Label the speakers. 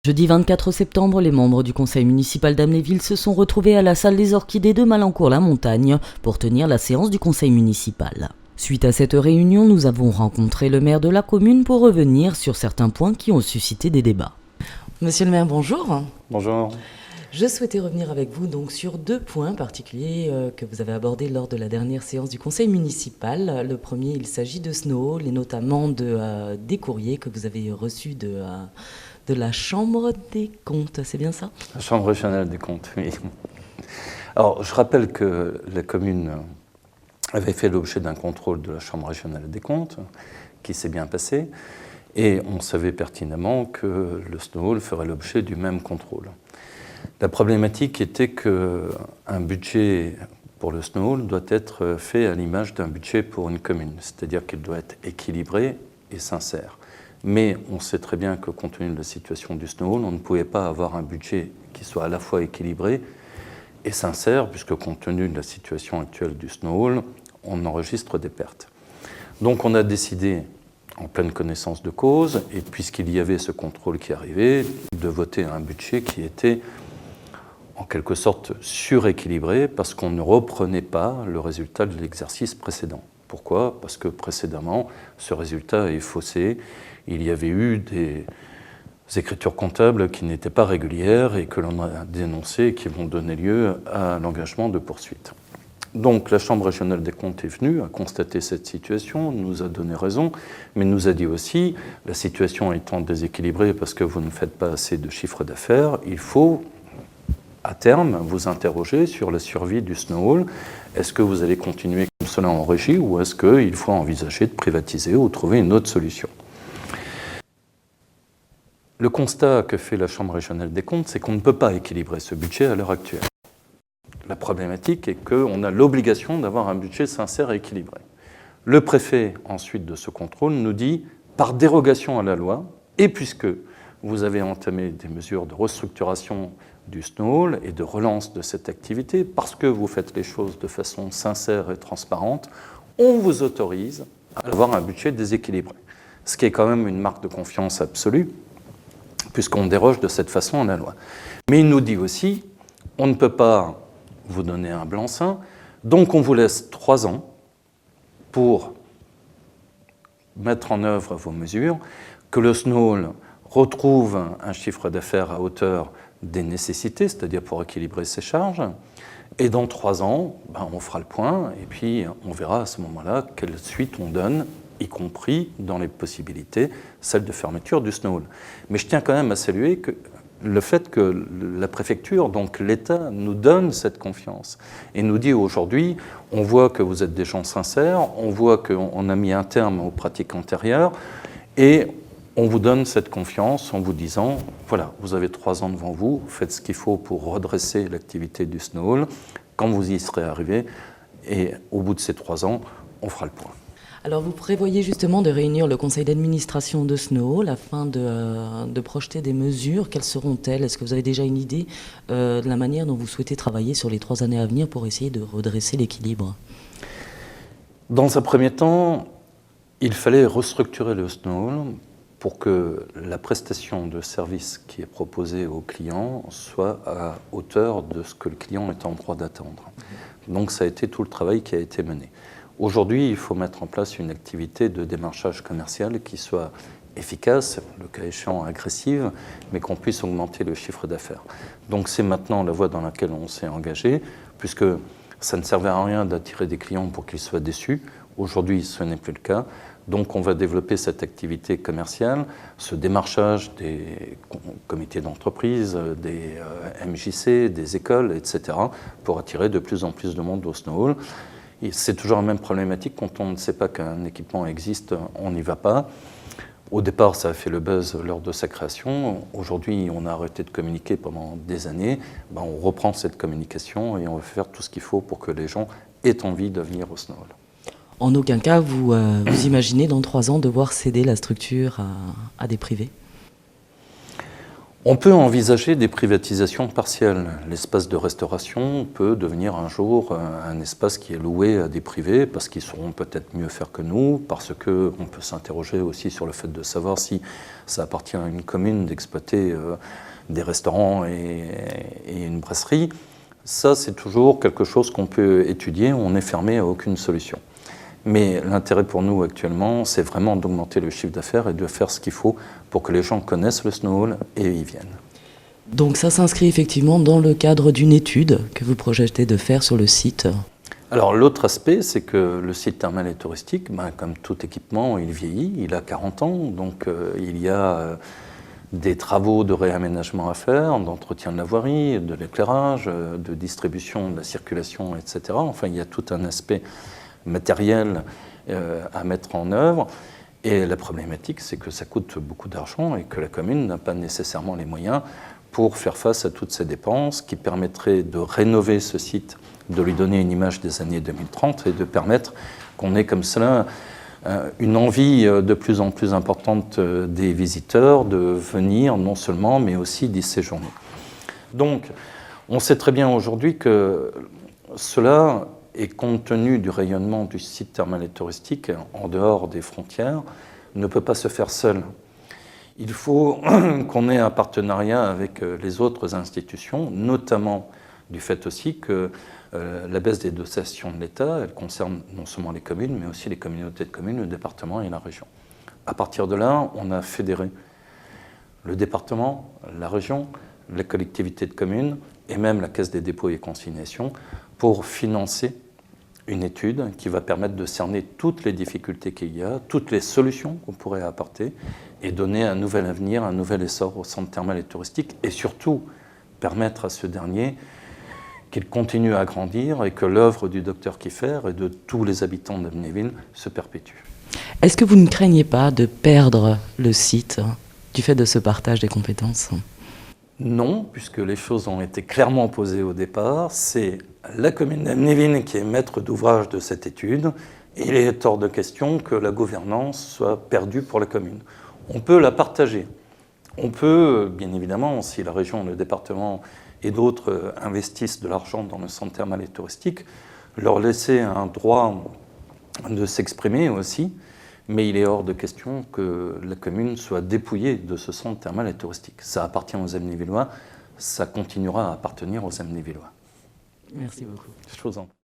Speaker 1: Jeudi 24 septembre, les membres du conseil municipal d'Amnéville se sont retrouvés à la salle des Orchidées de Malancourt-la-Montagne pour tenir la séance du conseil municipal. Suite à cette réunion, nous avons rencontré le maire de la commune pour revenir sur certains points qui ont suscité des débats. Monsieur le maire, bonjour.
Speaker 2: Bonjour.
Speaker 1: Je souhaitais revenir avec vous donc sur deux points particuliers que vous avez abordés lors de la dernière séance du conseil municipal. Le premier, il s'agit de Snow, et notamment des courriers que vous avez reçus de la Chambre des comptes, c'est bien ça?
Speaker 2: La Chambre régionale des comptes, oui. Alors, je rappelle que la commune avait fait l'objet d'un contrôle de la Chambre régionale des comptes, qui s'est bien passé, et on savait pertinemment que le Snow ferait l'objet du même contrôle. La problématique était qu'un budget pour le Snow doit être fait à l'image d'un budget pour une commune, c'est-à-dire qu'il doit être équilibré et sincère. Mais on sait très bien que compte tenu de la situation du Snow, on ne pouvait pas avoir un budget qui soit à la fois équilibré et sincère, puisque compte tenu de la situation actuelle du Snow, on enregistre des pertes. Donc on a décidé, en pleine connaissance de cause, et puisqu'il y avait ce contrôle qui arrivait, de voter un budget qui était en quelque sorte suréquilibré, parce qu'on ne reprenait pas le résultat de l'exercice précédent. Pourquoi? Parce que précédemment, ce résultat est faussé. Il y avait eu des écritures comptables qui n'étaient pas régulières et que l'on a dénoncées et qui vont donner lieu à l'engagement de poursuite. Donc la Chambre régionale des comptes est venue, a constaté cette situation, nous a donné raison, mais nous a dit aussi, la situation étant déséquilibrée parce que vous ne faites pas assez de chiffre d'affaires, il faut à terme vous interroger sur la survie du Snow. Est-ce que vous allez continuer comme cela en régie ou est-ce qu'il faut envisager de privatiser ou trouver une autre solution? Le constat que fait la Chambre régionale des comptes, c'est qu'on ne peut pas équilibrer ce budget à l'heure actuelle. La problématique est qu'on a l'obligation d'avoir un budget sincère et équilibré. Le préfet, ensuite de ce contrôle, nous dit, par dérogation à la loi, et puisque vous avez entamé des mesures de restructuration du Snow et de relance de cette activité, parce que vous faites les choses de façon sincère et transparente, on vous autorise à avoir un budget déséquilibré. Ce qui est quand même une marque de confiance absolue, puisqu'on déroge de cette façon à la loi. Mais il nous dit aussi, on ne peut pas vous donner un blanc-seing, donc on vous laisse 3 ans pour mettre en œuvre vos mesures, que le Snow retrouve un chiffre d'affaires à hauteur des nécessités, c'est-à-dire pour équilibrer ses charges, et dans 3 ans, on fera le point, et puis on verra à ce moment-là quelle suite on donne, y compris dans les possibilités, celle de fermeture du Snow. Mais je tiens quand même à saluer le fait que la préfecture, donc l'État, nous donne cette confiance et nous dit aujourd'hui, on voit que vous êtes des gens sincères, on voit qu'on a mis un terme aux pratiques antérieures et on vous donne cette confiance en vous disant, voilà, vous avez 3 ans devant vous, faites ce qu'il faut pour redresser l'activité du Snow. Quand vous y serez arrivé, et au bout de ces 3 ans, on fera le point.
Speaker 1: Alors vous prévoyez justement de réunir le conseil d'administration de Snow afin de projeter des mesures. Quelles seront-elles? Est-ce que vous avez déjà une idée de la manière dont vous souhaitez travailler sur les 3 années à venir pour essayer de redresser l'équilibre?
Speaker 2: Dans un premier temps, il fallait restructurer le Snow pour que la prestation de service qui est proposée au client soit à hauteur de ce que le client est en droit d'attendre. Donc ça a été tout le travail qui a été mené. Aujourd'hui, il faut mettre en place une activité de démarchage commercial qui soit efficace, le cas échéant agressive, mais qu'on puisse augmenter le chiffre d'affaires. Donc c'est maintenant la voie dans laquelle on s'est engagé, puisque ça ne servait à rien d'attirer des clients pour qu'ils soient déçus. Aujourd'hui, ce n'est plus le cas. Donc on va développer cette activité commerciale, ce démarchage des comités d'entreprise, des MJC, des écoles, etc., pour attirer de plus en plus de monde au Snow. C'est toujours la même problématique, quand on ne sait pas qu'un équipement existe, on n'y va pas. Au départ, ça a fait le buzz lors de sa création. Aujourd'hui, on a arrêté de communiquer pendant des années. On reprend cette communication et on va faire tout ce qu'il faut pour que les gens aient envie de venir au Snow.
Speaker 1: En aucun cas, vous imaginez dans 3 ans devoir céder la structure à des privés?
Speaker 2: On peut envisager des privatisations partielles. L'espace de restauration peut devenir un jour un espace qui est loué à des privés parce qu'ils sauront peut-être mieux faire que nous, parce qu'on peut s'interroger aussi sur le fait de savoir si ça appartient à une commune d'exploiter des restaurants et une brasserie. Ça, c'est toujours quelque chose qu'on peut étudier, on n'est fermé à aucune solution. Mais l'intérêt pour nous actuellement, c'est vraiment d'augmenter le chiffre d'affaires et de faire ce qu'il faut pour que les gens connaissent le Snow Hall et y viennent.
Speaker 1: Donc ça s'inscrit effectivement dans le cadre d'une étude que vous projetez de faire sur le site.
Speaker 2: Alors l'autre aspect, c'est que le site thermal et touristique, comme tout équipement, il vieillit, il a 40 ans, donc il y a des travaux de réaménagement à faire, d'entretien de la voirie, de l'éclairage, de distribution de la circulation, etc. Enfin, il y a tout un aspect matériel à mettre en œuvre. Et la problématique, c'est que ça coûte beaucoup d'argent et que la commune n'a pas nécessairement les moyens pour faire face à toutes ces dépenses qui permettraient de rénover ce site, de lui donner une image des années 2030 et de permettre qu'on ait comme cela une envie de plus en plus importante des visiteurs de venir non seulement, mais aussi d'y séjourner. Donc, on sait très bien aujourd'hui que cela, et compte tenu du rayonnement du site thermal et touristique en dehors des frontières, ne peut pas se faire seul. Il faut qu'on ait un partenariat avec les autres institutions, notamment du fait aussi que la baisse des dotations de l'État, elle concerne non seulement les communes, mais aussi les communautés de communes, le département et la région. À partir de là, on a fédéré le département, la région, les collectivités de communes et même la Caisse des dépôts et consignations pour financer une étude qui va permettre de cerner toutes les difficultés qu'il y a, toutes les solutions qu'on pourrait apporter et donner un nouvel avenir, un nouvel essor au centre thermal et touristique et surtout permettre à ce dernier qu'il continue à grandir et que l'œuvre du docteur Kiefer et de tous les habitants d'Amnéville se perpétue.
Speaker 1: Est-ce que vous ne craignez pas de perdre le site du fait de ce partage des compétences ?
Speaker 2: Non, puisque les choses ont été clairement posées au départ. C'est la commune d'Amnéville qui est maître d'ouvrage de cette étude. Et il est hors de question que la gouvernance soit perdue pour la commune. On peut la partager. On peut, bien évidemment, si la région, le département et d'autres investissent de l'argent dans le centre thermal et touristique, leur laisser un droit de s'exprimer aussi. Mais il est hors de question que la commune soit dépouillée de ce centre thermal et touristique. Ça appartient aux Amnévillois, ça continuera à appartenir aux Amnévillois.
Speaker 1: Merci beaucoup.
Speaker 2: Je vous en prie.